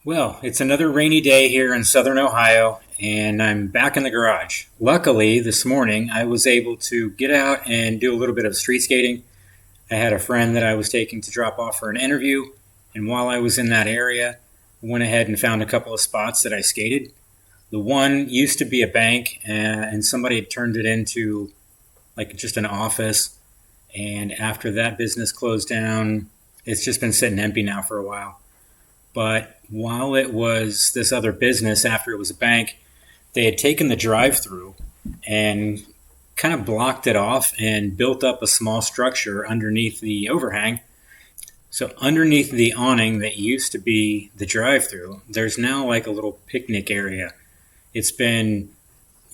Well, it's another rainy day here in southern Ohio, and I'm back in the garage. Luckily, this morning I was able to get out and do a little bit of street skating. I had a friend that I was taking to drop off for an interview, and while I was in that area, I went ahead and found a couple of spots that I skated. The one used to be a bank, and somebody had turned it into like just an office. And after that business closed down, it's just been sitting empty now for a while. But while it was this other business, after it was a bank, they had taken the drive through and kind of blocked it off and built up a small structure underneath the overhang. So, underneath the awning that used to be the drive through, there's now like a little picnic area. It's been,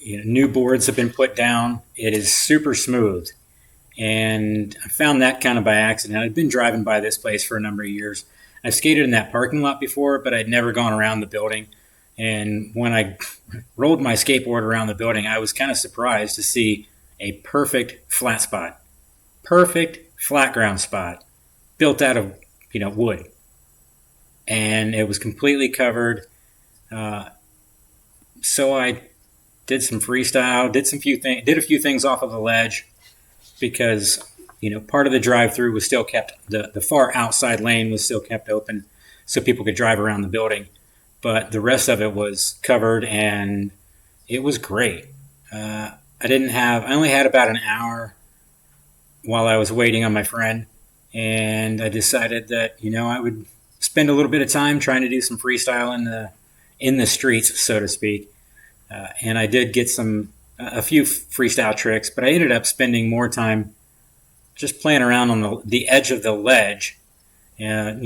new boards have been put down. It is super smooth. And I found that kind of by accident. I'd been driving by this place for a number of years. I've skated in that parking lot before, but I'd never gone around the building. And when I rolled my skateboard around the building, I was kind of surprised to see a perfect flat spot, perfect flat ground spot built out of wood, and it was completely covered. So I did some freestyle, did a few things off of the ledge because part of the drive-through was still kept, the far outside lane was still kept open so people could drive around the building. But the rest of it was covered, and it was great. I only had about an hour while I was waiting on my friend, and I decided that, I would spend a little bit of time trying to do some freestyle in the streets, so to speak. And I did get a few freestyle tricks, but I ended up spending more time just playing around on the edge of the ledge, got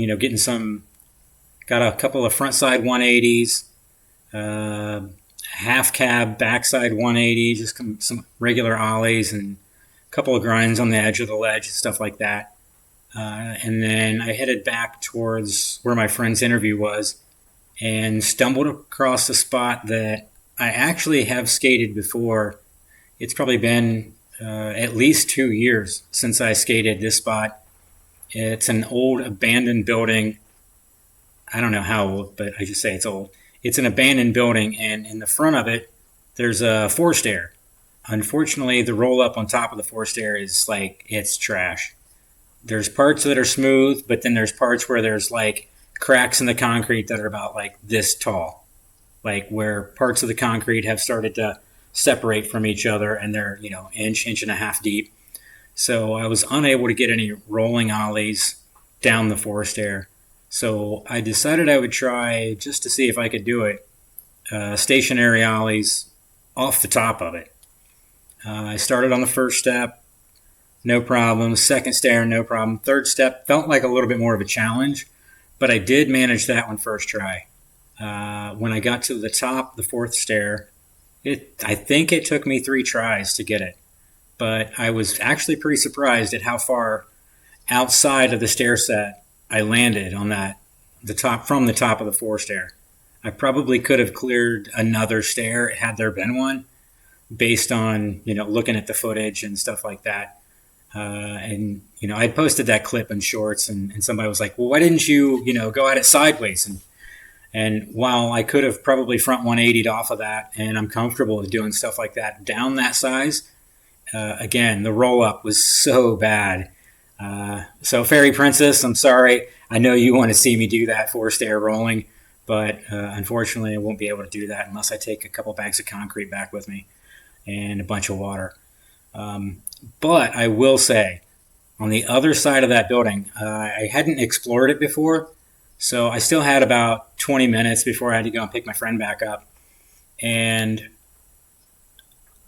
a couple of frontside 180s, half cab backside 180s, just some regular ollies and a couple of grinds on the edge of the ledge, stuff like that. And then I headed back towards where my friend's interview was and stumbled across a spot that I actually have skated before. It's probably been at least 2 years since I skated this spot. It's an old abandoned building. I don't know how old, but I just say it's old. It's an abandoned building, and in the front of it, there's a forced air. Unfortunately, the roll up on top of the forced air is it's trash. There's parts that are smooth, but then there's parts where there's cracks in the concrete that are about this tall, where parts of the concrete have started to separate from each other, and they're inch and a half deep. So I was unable to get any rolling ollies down the forced air. So I decided I would try, just to see if I could do it, stationary ollies off the top of it. I started on the first step, no problem. Second stair, no problem. Third step felt like a little bit more of a challenge, but I did manage that one first try. When I got to the top, the fourth stair, I think it took me 3 tries to get it, but I was actually pretty surprised at how far outside of the stair set I landed on from the top of the forced air. I probably could have cleared another stair had there been one, based on looking at the footage and stuff like that. I posted that clip in shorts, and somebody was like, "Well, why didn't you go at it sideways?" And while I could have probably front 180'd off of that, and I'm comfortable with doing stuff like that down that size, again, the roll up was so bad. So Fairy Princess, I'm sorry. I know you want to see me do that forced air rolling, but unfortunately I won't be able to do that unless I take a couple bags of concrete back with me and a bunch of water. But I will say, on the other side of that building, I hadn't explored it before, so I still had about 20 minutes before I had to go and pick my friend back up. And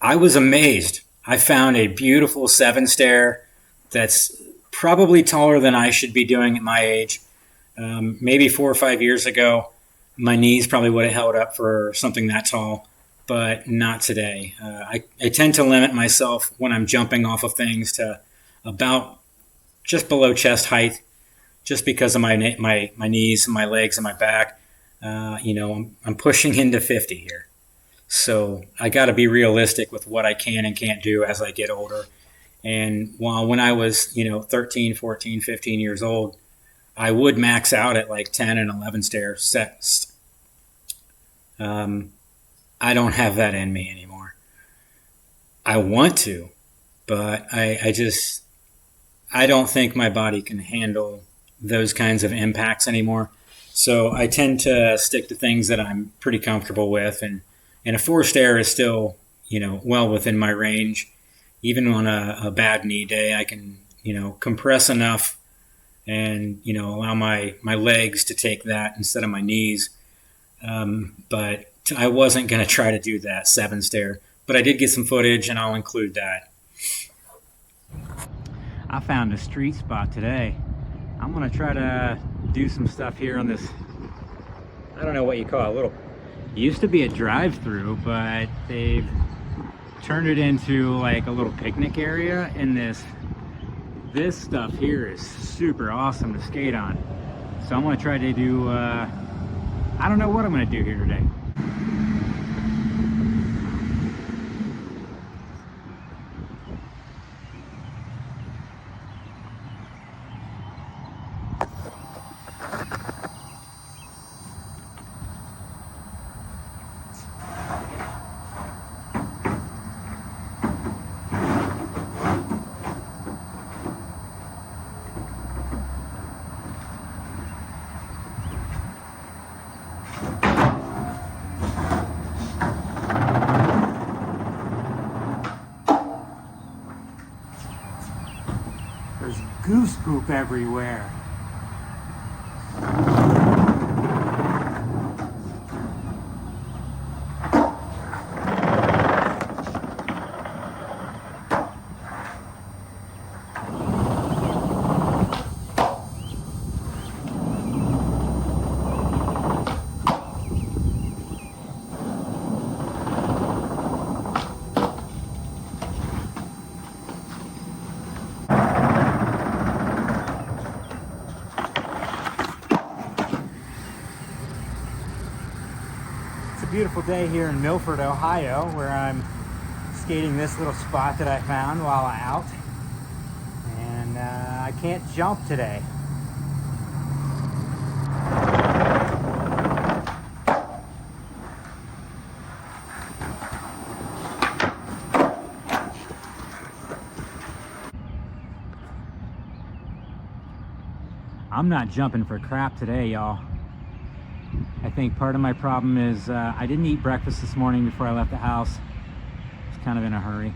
I was amazed. I found a beautiful 7 stair that's probably taller than I should be doing at my age. Maybe 4 or 5 years ago, my knees probably would have held up for something that tall, but not today. I tend to limit myself when I'm jumping off of things to about just below chest height, just because of my knees and my legs and my back. I'm pushing into 50 here. So I got to be realistic with what I can and can't do as I get older. And while when I was, 13, 14, 15 years old, I would max out at like 10 and 11 stair sets. I don't have that in me anymore. I want to, but I don't think my body can handle those kinds of impacts anymore. So I tend to stick to things that I'm pretty comfortable with, and a 4 stair is still, well within my range. Even on a bad knee day, I can, compress enough and, allow my legs to take that instead of my knees. But I wasn't going to try to do that 7 stair, but I did get some footage and I'll include that. I found a street spot today. I'm going to try to do some stuff here on this, I don't know what you call it, it used to be a drive-through, but they've turned it into like a little picnic area, and this stuff here is super awesome to skate on. So I'm going to try to do, I don't know what I'm going to do here today. There's goose poop everywhere. Beautiful day here in Milford, Ohio, where I'm skating this little spot that I found while out, and I can't jump today. I'm not jumping for crap today, y'all. I think part of my problem is I didn't eat breakfast this morning before I left the house. I was kind of in a hurry.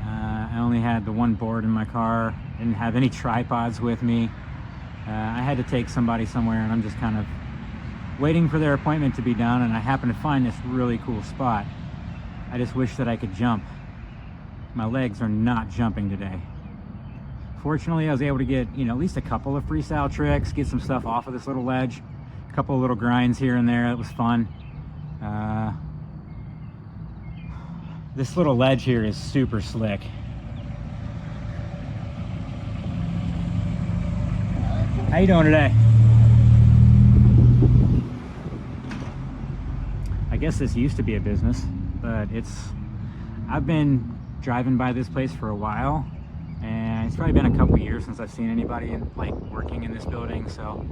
I only had the one board in my car, didn't have any tripods with me. I had to take somebody somewhere, and I'm just kind of waiting for their appointment to be done, and I happened to find this really cool spot. I just wish that I could jump. My legs are not jumping today. Fortunately, I was able to get, at least a couple of freestyle tricks, get some stuff off of this little ledge. A couple of little grinds here and there. It was fun. This little ledge here is super slick. How you doing today? I guess this used to be a business, but I've been driving by this place for a while, and it's probably been a couple years since I've seen anybody working in this building. So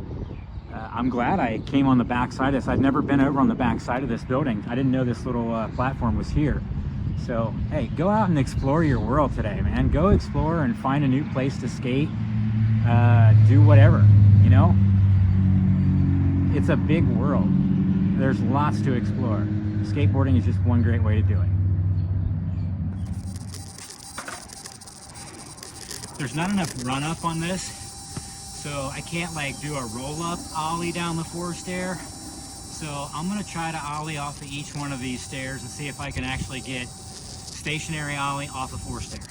I'm glad I came on the back side of this. I've never been over on the back side of this building. I didn't know this little platform was here. So, hey, go out and explore your world today, man. Go explore and find a new place to skate. Do whatever, It's a big world. There's lots to explore. Skateboarding is just one great way to do it. There's not enough run up on this, so I can't do a roll up ollie down the 4 stair. So I'm gonna try to ollie off of each one of these stairs and see if I can actually get stationary ollie off of 4 stair.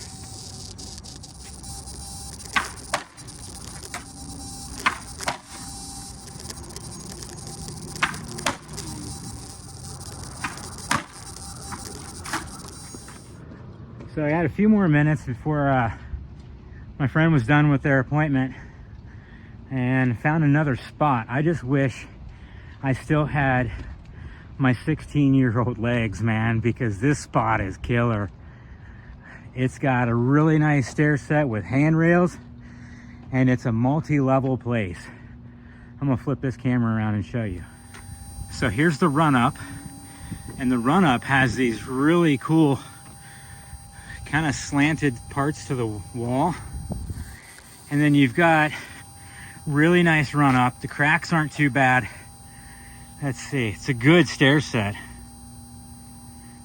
So I had a few more minutes before my friend was done with their appointment and found another spot. I just wish I still had my 16-year-old legs, man, because this spot is killer. It's got a really nice stair set with handrails, and it's a multi-level place. I'm gonna flip this camera around and show you. So here's the run up, and the run up has these really cool kind of slanted parts to the wall, and then you've got really nice run up. The cracks aren't too bad. Let's see, it's a good stair set,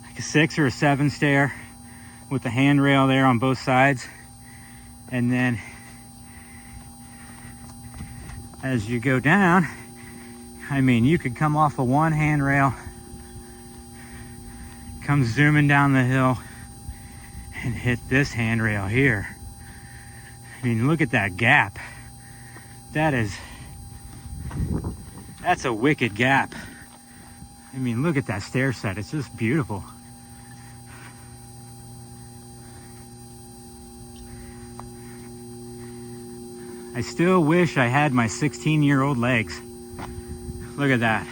like a 6 or a 7 stair with the handrail there on both sides. And then as you go down, I mean, you could come off of one handrail, come zooming down the hill, and hit this handrail here. I mean, look at that gap. That's a wicked gap. I mean, look at that stair set. It's just beautiful. I still wish I had my 16-year-old legs. Look at that.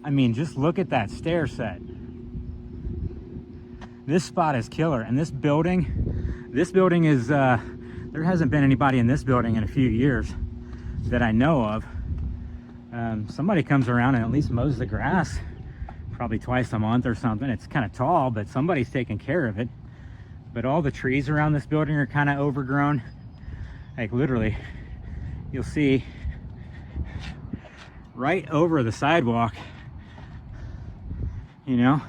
I mean, just look at that stair set. This spot is killer. And this building is, there hasn't been anybody in this building in a few years that I know of. Somebody comes around and at least mows the grass probably twice a month or something. It's kind of tall, but somebody's taking care of it. But all the trees around this building are kind of overgrown. Like literally, you'll see right over the sidewalk, you know.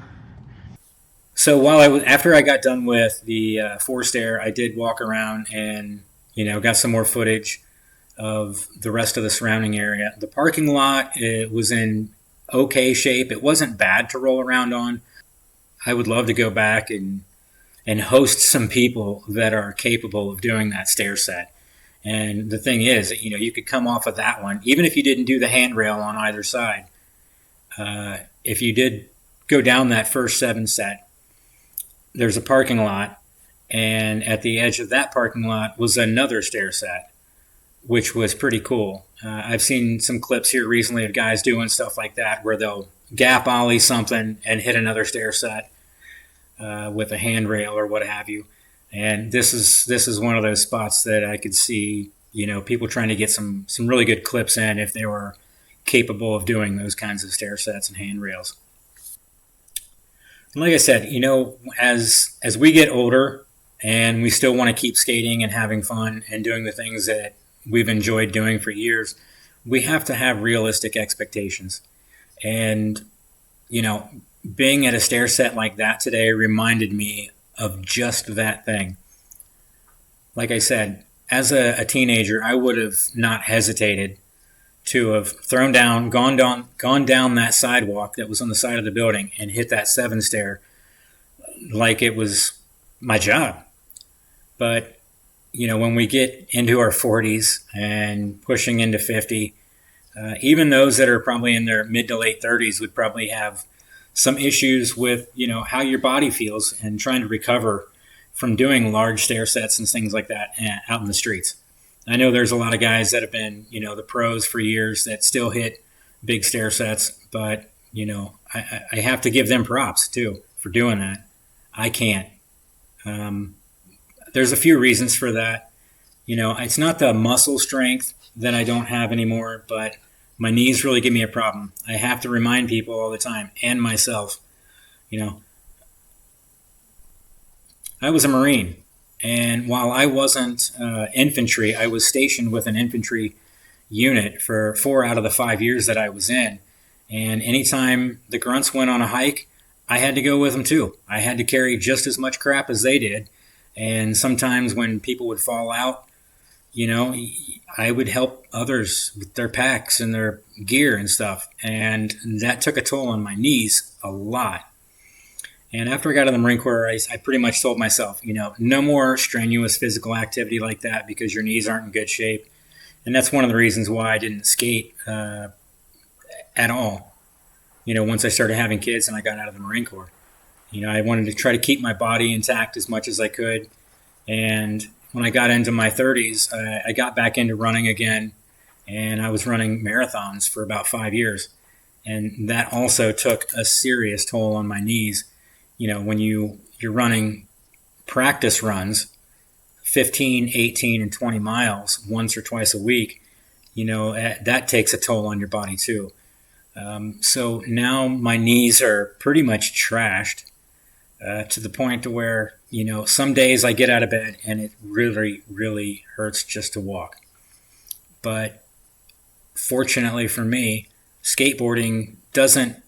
So while after I got done with the 4 stair, I did walk around and, you know, got some more footage of the rest of the surrounding area. The parking lot, it was in okay shape. It wasn't bad to roll around on. I would love to go back and host some people that are capable of doing that stair set. And the thing is, you know, you could come off of that one, even if you didn't do the handrail on either side. If you did go down that first 7 set, there's a parking lot, and at the edge of that parking lot was another stair set, which was pretty cool. I've seen some clips here recently of guys doing stuff like that where they'll gap ollie something and hit another stair set with a handrail or what have you. And this is one of those spots that I could see, you know, people trying to get some really good clips in if they were capable of doing those kinds of stair sets and handrails. And like I said, you know, as we get older and we still want to keep skating and having fun and doing the things that we've enjoyed doing for years, we have to have realistic expectations. And, you know, being at a stair set like that today reminded me of just that thing. Like I said, as a teenager, I would have not hesitated to have thrown down, gone down that sidewalk that was on the side of the building and hit that 7 stair like it was my job. But, you know, when we get into our 40s and pushing into 50, even those that are probably in their mid to late 30s would probably have some issues with, you know, how your body feels and trying to recover from doing large stair sets and things like that out in the streets. I know there's a lot of guys that have been, you know, the pros for years that still hit big stair sets, but, you know, I have to give them props too for doing that. I can't. There's a few reasons for that. You know, it's not the muscle strength that I don't have anymore, but my knees really give me a problem. I have to remind people all the time, and myself, you know, I was a Marine. And while I wasn't infantry, I was stationed with an infantry unit for 4 out of the 5 years that I was in. And anytime the grunts went on a hike, I had to go with them too. I had to carry just as much crap as they did. And sometimes when people would fall out, you know, I would help others with their packs and their gear and stuff. And that took a toll on my knees a lot. And after I got out of the Marine Corps, I pretty much told myself, you know, no more strenuous physical activity like that because your knees aren't in good shape. And that's one of the reasons why I didn't skate at all. You know, once I started having kids and I got out of the Marine Corps, you know, I wanted to try to keep my body intact as much as I could. And when I got into my 30s, I got back into running again, and I was running marathons for about 5 years. And that also took a serious toll on my knees. You know, when you're running practice runs, 15, 18, and 20 miles once or twice a week, that takes a toll on your body too. So now my knees are pretty much trashed to the point to where, some days I get out of bed and it really, really hurts just to walk. But fortunately for me, skateboarding doesn't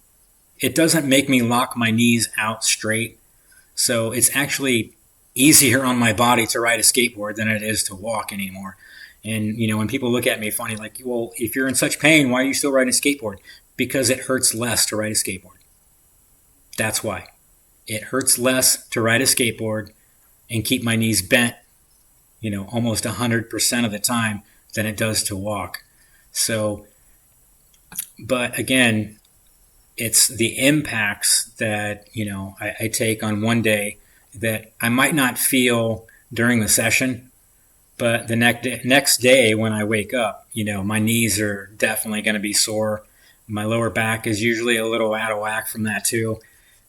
make me lock my knees out straight. So it's actually easier on my body to ride a skateboard than it is to walk anymore. And, when people look at me funny, like, well, if you're in such pain, why are you still riding a skateboard? Because it hurts less to ride a skateboard. That's why. It hurts less to ride a skateboard and keep my knees bent, almost 100% of the time than it does to walk. So, but again, it's the impacts that, I take on one day that I might not feel during the session, but the next day when I wake up, my knees are definitely going to be sore. My lower back is usually a little out of whack from that too.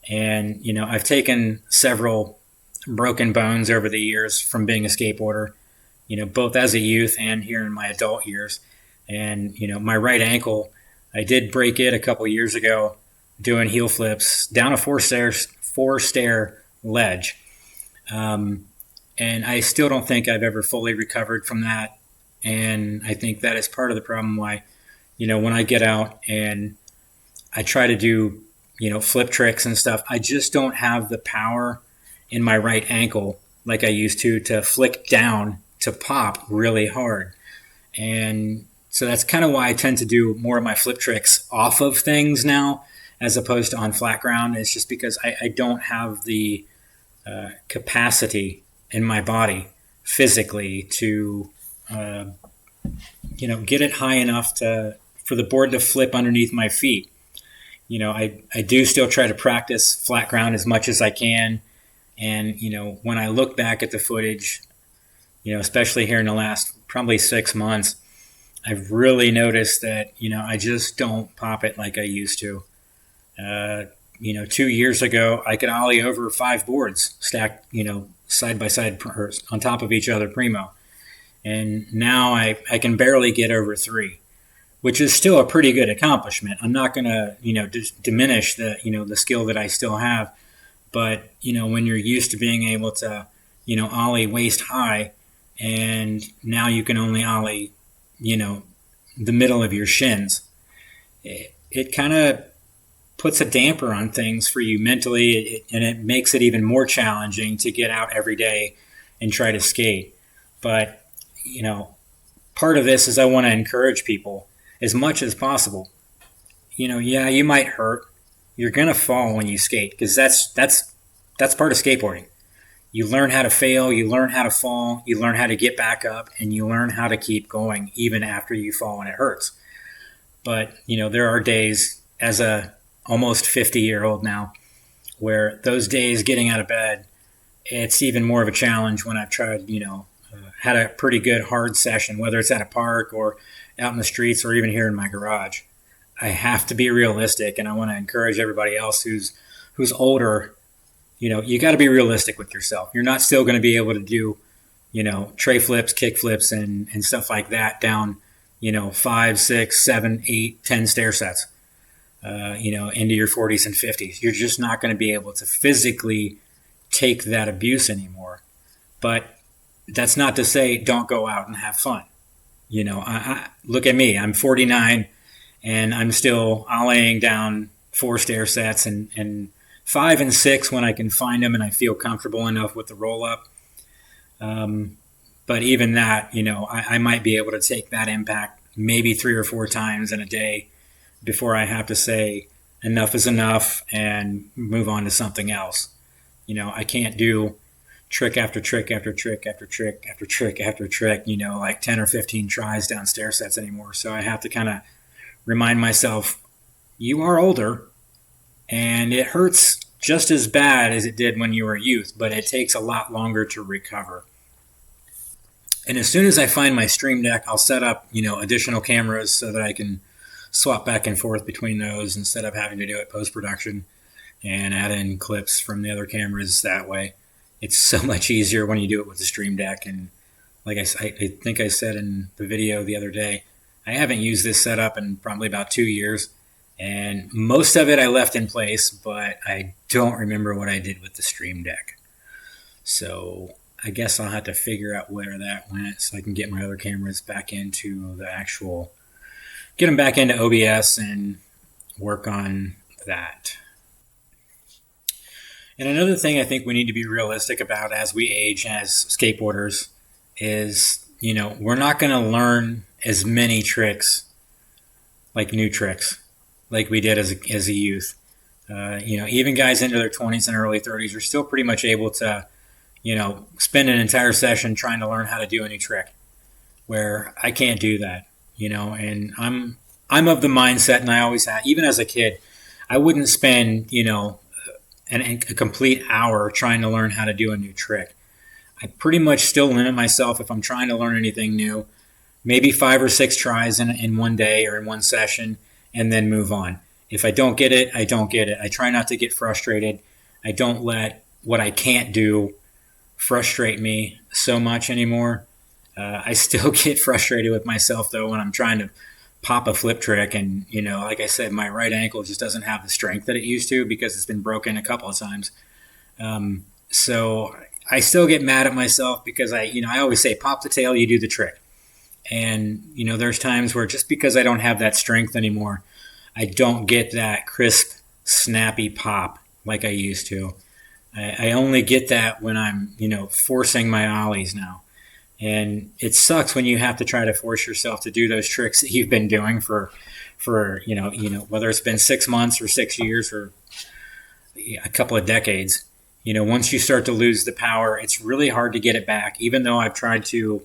And, I've taken several broken bones over the years from being a skateboarder, both as a youth and here in my adult years. And, my right ankle, I did break it a couple years ago doing heel flips down a four stair ledge. And I still don't think I've ever fully recovered from that. And I think that is part of the problem why, when I get out and I try to do, flip tricks and stuff, I just don't have the power in my right ankle like I used to flick down to pop really hard. And so that's kind of why I tend to do more of my flip tricks off of things now as opposed to on flat ground. It's just because I don't have the capacity in my body physically to, get it high enough for the board to flip underneath my feet. I do still try to practice flat ground as much as I can. And, when I look back at the footage, especially here in the last probably 6 months, I've really noticed that, I just don't pop it like I used to. 2 years ago, I could ollie over 5 boards stacked, side by side on top of each other primo. And now I can barely get over 3, which is still a pretty good accomplishment. I'm not going to, diminish the skill that I still have. But, when you're used to being able to, ollie waist high, and now you can only ollie, the middle of your shins, it kind of puts a damper on things for you mentally, and it makes it even more challenging to get out every day and try to skate. But, part of this is I want to encourage people as much as possible. Yeah, you might hurt. You're going to fall when you skate because that's part of skateboarding. You learn how to fail, you learn how to fall, you learn how to get back up, and you learn how to keep going even after you fall and it hurts. But, there are days as a almost 50-year-old now where those days getting out of bed, it's even more of a challenge when I've tried, had a pretty good hard session, whether it's at a park or out in the streets or even here in my garage. I have to be realistic, and I want to encourage everybody else who's older. You got to be realistic with yourself. You're not still going to be able to do, tray flips, kick flips, and stuff like that down, 5, 6, 7, 8, 10 stair sets, into your 40s and 50s. You're just not going to be able to physically take that abuse anymore. But that's not to say don't go out and have fun. I look at me. I'm 49, and I'm still ollieing down 4 stair sets and 5 and 6 when I can find them and I feel comfortable enough with the roll up. But even that, I might be able to take that impact maybe 3 or 4 times in a day before I have to say enough is enough and move on to something else. I can't do trick after trick after trick after trick after trick after trick, like 10 or 15 tries down stair sets anymore. So I have to kind of remind myself, you are older and it hurts just as bad as it did when you were a youth, but it takes a lot longer to recover. And as soon as I find my stream deck, I'll set up, additional cameras so that I can swap back and forth between those instead of having to do it post-production and add in clips from the other cameras that way. It's so much easier when you do it with the Stream Deck. And like I think I said in the video the other day, I haven't used this setup in probably about 2 years. And most of it I left in place, but I don't remember what I did with the Stream Deck. So I guess I'll have to figure out where that went so I can get my other cameras back into get them back into OBS and work on that. And another thing I think we need to be realistic about as we age as skateboarders is, we're not going to learn as many tricks, like new tricks, like we did as a youth. Even guys into their 20s and early 30s are still pretty much able to, spend an entire session trying to learn how to do a new trick, where I can't do that, and I'm of the mindset, and I always have, even as a kid, I wouldn't spend, a complete hour trying to learn how to do a new trick. I pretty much still limit myself if I'm trying to learn anything new, maybe 5 or 6 tries in one day or in one session, and then move on. If I don't get it, I don't get it. I try not to get frustrated. I don't let what I can't do frustrate me so much anymore. I still get frustrated with myself, though, when I'm trying to pop a flip trick. And, like I said, my right ankle just doesn't have the strength that it used to because it's been broken a couple of times. So I still get mad at myself because I always say, pop the tail, you do the trick. And, there's times where just because I don't have that strength anymore, I don't get that crisp, snappy pop like I used to. I only get that when I'm, forcing my ollies now. And it sucks when you have to try to force yourself to do those tricks that you've been doing for whether it's been 6 months or 6 years or a couple of decades. Once you start to lose the power, it's really hard to get it back, even though I've tried to.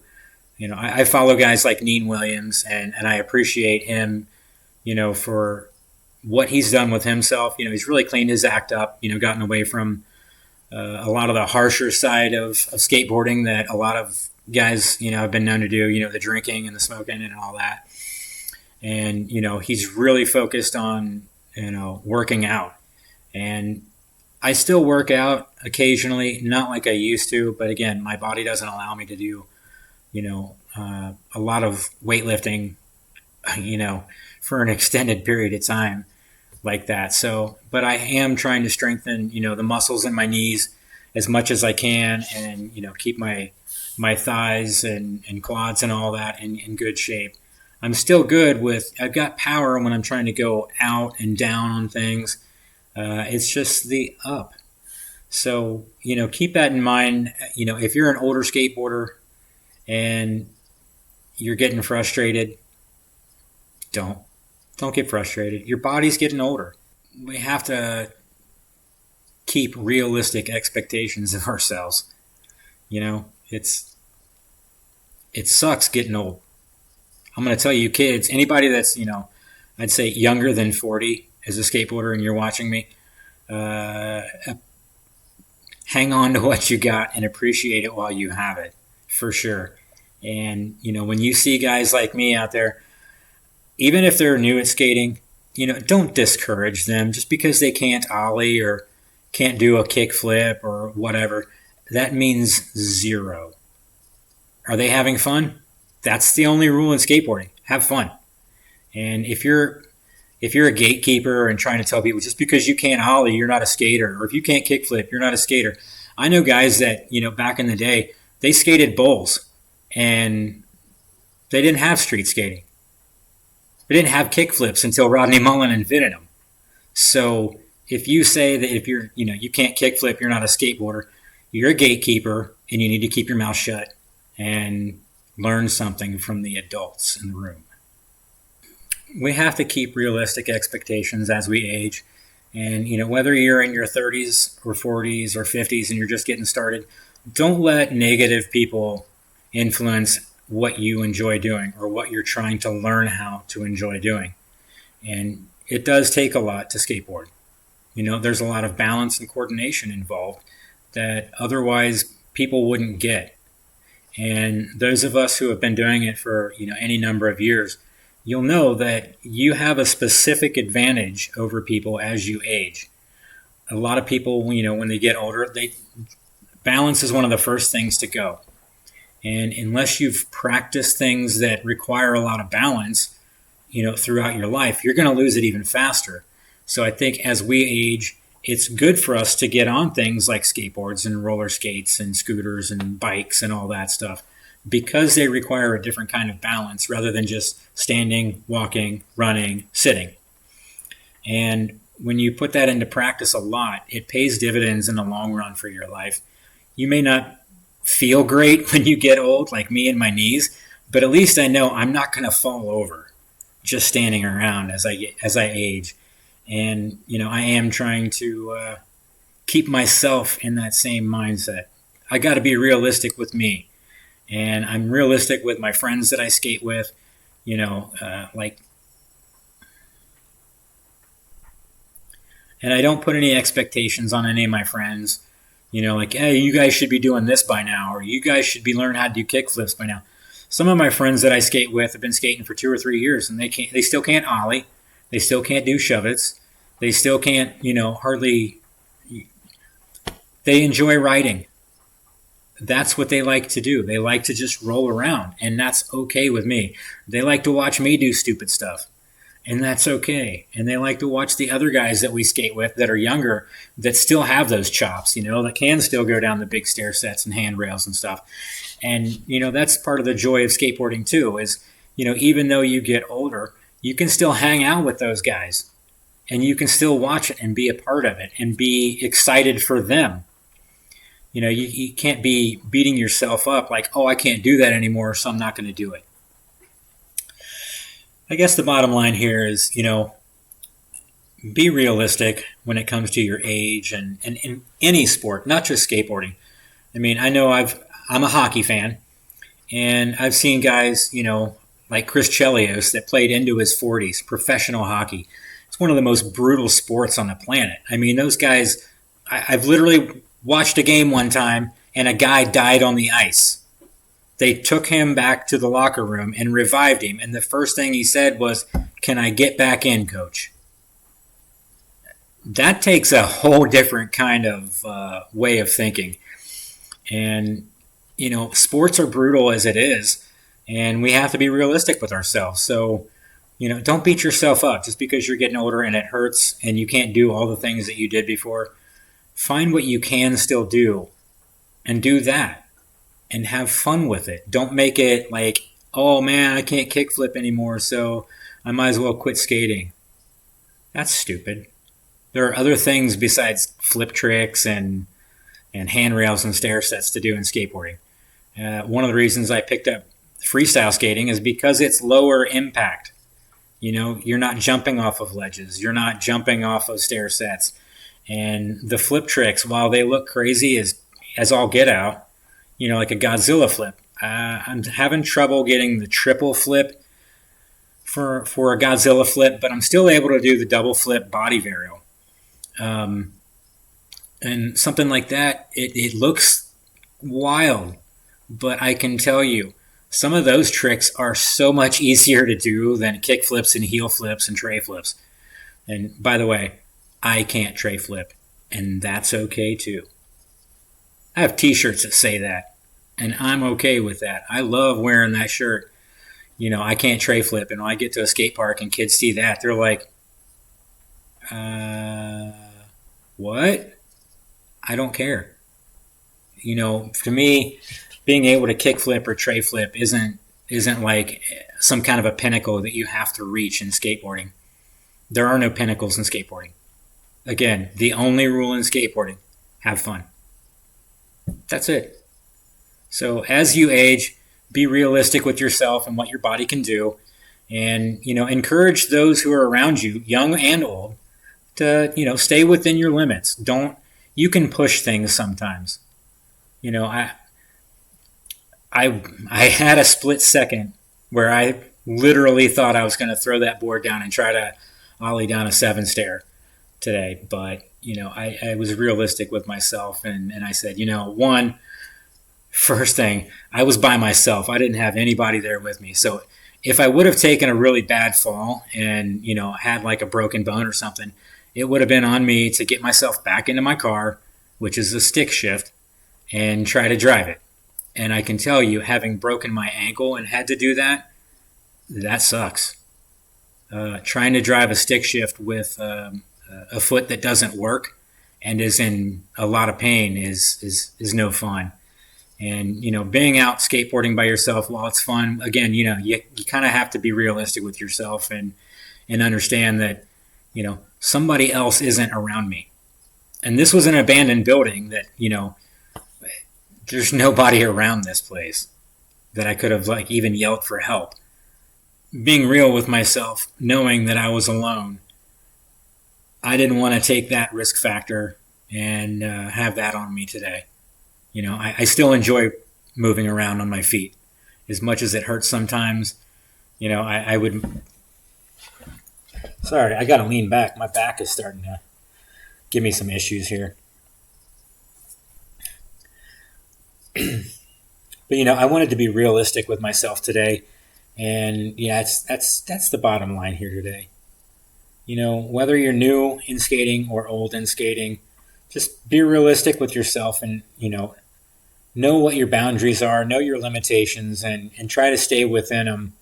I follow guys like Neen Williams, and I appreciate him, for what he's done with himself. He's really cleaned his act up, gotten away from a lot of the harsher side of skateboarding that a lot of guys, have been known to do, the drinking and the smoking and all that. And, he's really focused on, working out. And I still work out occasionally, not like I used to, but again, my body doesn't allow me to do, a lot of weightlifting, for an extended period of time like that. So, but I am trying to strengthen, the muscles in my knees as much as I can, and, keep my thighs and quads and all that in good shape. I'm still good I've got power when I'm trying to go out and down on things. It's just the up. So, keep that in mind. If you're an older skateboarder and you're getting frustrated, don't get frustrated. Your body's getting older. We have to keep realistic expectations of ourselves. It sucks getting old. I'm going to tell you kids, anybody that's, I'd say younger than 40 as a skateboarder and you're watching me, hang on to what you got and appreciate it while you have it, for sure. And, when you see guys like me out there, even if they're new at skating, don't discourage them just because they can't ollie or can't do a kick flip or whatever. That means zero. Are they having fun? That's the only rule in skateboarding. Have fun. And if you're a gatekeeper and trying to tell people just because you can't ollie, you're not a skater, or if you can't kickflip, you're not a skater. I know guys that, back in the day, they skated bowls and they didn't have street skating. They didn't have kickflips until Rodney Mullen invented them. So if you say that if you can't kickflip, you're not a skateboarder, you're a gatekeeper and you need to keep your mouth shut and learn something from the adults in the room. We have to keep realistic expectations as we age. And, whether you're in your 30s or 40s or 50s and you're just getting started, don't let negative people influence what you enjoy doing or what you're trying to learn how to enjoy doing. And it does take a lot to skateboard. There's a lot of balance and coordination involved that otherwise people wouldn't get. And those of us who have been doing it for, any number of years, you'll know that you have a specific advantage over people as you age. A lot of people, when they get older, balance is one of the first things to go. And unless you've practiced things that require a lot of balance, throughout your life, you're going to lose it even faster. So I think as we age, it's good for us to get on things like skateboards and roller skates and scooters and bikes and all that stuff, because they require a different kind of balance rather than just standing, walking, running, sitting. And when you put that into practice a lot, it pays dividends in the long run for your life. You may not feel great when you get old, like me and my knees, but at least I know I'm not going to fall over just standing around as I age. And I am trying to keep myself in that same mindset. I got to be realistic with me, and I'm realistic with my friends that I skate with. And I don't put any expectations on any of my friends. Hey, you guys should be doing this by now, or you guys should be learning how to do kickflips by now. Some of my friends that I skate with have been skating for 2 or 3 years, and they still can't ollie. They still can't do shove-its. They still can't, hardly. They enjoy riding. That's what they like to do. They like to just roll around, and that's okay with me. They like to watch me do stupid stuff, and that's okay. And they like to watch the other guys that we skate with that are younger that still have those chops, that can still go down the big stair sets and handrails and stuff. And, that's part of the joy of skateboarding too, is, even though you get older, you can still hang out with those guys, and you can still watch it and be a part of it and be excited for them. You can't be beating yourself up like, oh, I can't do that anymore, so I'm not going to do it. I guess the bottom line here is, be realistic when it comes to your age and in any sport, not just skateboarding. I mean, I know I'm a hockey fan, and I've seen guys, like Chris Chelios that played into his 40s, professional hockey. It's one of the most brutal sports on the planet. I mean, those guys, I've literally watched a game one time, and a guy died on the ice. They took him back to the locker room and revived him, and the first thing he said was, "Can I get back in, coach?" That takes a whole different kind of way of thinking. And, sports are brutal as it is, and we have to be realistic with ourselves. So, don't beat yourself up just because you're getting older and it hurts and you can't do all the things that you did before. Find what you can still do and do that and have fun with it. Don't make it like, oh man, I can't kickflip anymore, so I might as well quit skating. That's stupid. There are other things besides flip tricks and handrails and stair sets to do in skateboarding. One of the reasons I picked up freestyle skating is because it's lower impact. You're not jumping off of ledges. You're not jumping off of stair sets. And the flip tricks, while they look crazy as all get out, like a Godzilla flip, I'm having trouble getting the triple flip for a Godzilla flip, but I'm still able to do the double flip body varial. And something like that, it looks wild, but I can tell you, some of those tricks are so much easier to do than kick flips and heel flips and tray flips. And by the way, I can't tray flip, and that's okay too. I have t-shirts that say that, and I'm okay with that. I love wearing that shirt. I can't tray flip, and when I get to a skate park and kids see that, they're like, what? I don't care. To me, being able to kick flip or tray flip isn't like some kind of a pinnacle that you have to reach in skateboarding. There are no pinnacles in skateboarding. Again, the only rule in skateboarding, have fun. That's it. So as you age, be realistic with yourself and what your body can do, and encourage those who are around you, young and old, to stay within your limits. You can push things sometimes. I had a split second where I literally thought I was going to throw that board down and try to ollie down a 7 stair today, but I was realistic with myself, and I said, first thing, I was by myself. I didn't have anybody there with me. So if I would have taken a really bad fall and, had like a broken bone or something, it would have been on me to get myself back into my car, which is a stick shift, and try to drive it. And I can tell you, having broken my ankle and had to do that, that sucks. Trying to drive a stick shift with a foot that doesn't work and is in a lot of pain is no fun. And, being out skateboarding by yourself, while it's fun, again, you kind of have to be realistic with yourself and understand that, somebody else isn't around me. And this was an abandoned building that, there's nobody around this place that I could have even yelled for help. Being real with myself, knowing that I was alone, I didn't want to take that risk factor and have that on me today. I still enjoy moving around on my feet. As much as it hurts sometimes, I would... Sorry, I got to lean back. My back is starting to give me some issues here. But, I wanted to be realistic with myself today. And, yeah, that's the bottom line here today. Whether you're new in skating or old in skating, just be realistic with yourself and, know what your boundaries are, know your limitations, and try to stay within them,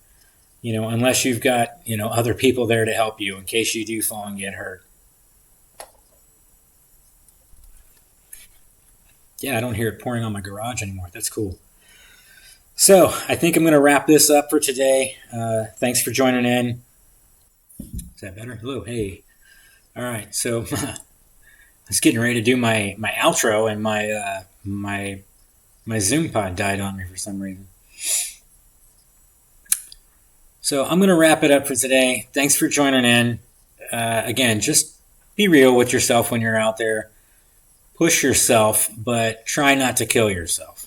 unless you've got, other people there to help you in case you do fall and get hurt. Yeah, I don't hear it pouring on my garage anymore. That's cool. So I think I'm going to wrap this up for today. Thanks for joining in. Is that better? Hello, hey. All right, so I was getting ready to do my outro, and my Zoom pod died on me for some reason. So I'm going to wrap it up for today. Thanks for joining in. Again, just be real with yourself when you're out there. Push yourself, but try not to kill yourself.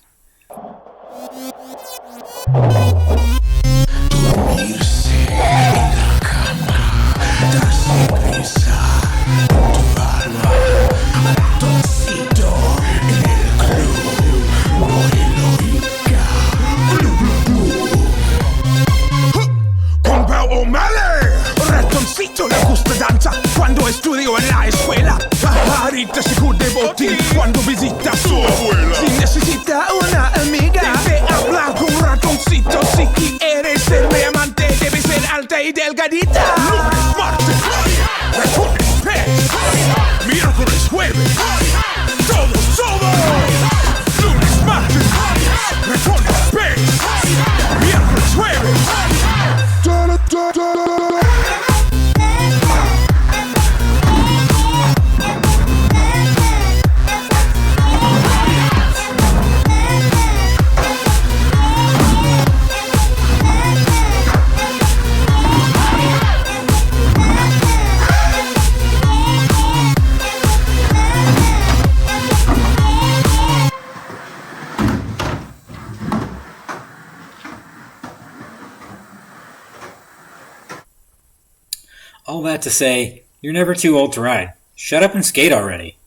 Le gusta danza cuando estudio en la escuela. Pajarita se cubre botín cuando visita a su abuela. Si necesita una amiga, debe hablar con un ratoncito. Si quieres ser mi amante, debe ser alta y delgadita. Lunes, martes, ratones, pez. Miércoles, jueves, todos. Lunes, martes, ratones, pez. Miércoles, jueves. All that to say, you're never too old to ride. Shut up and skate already.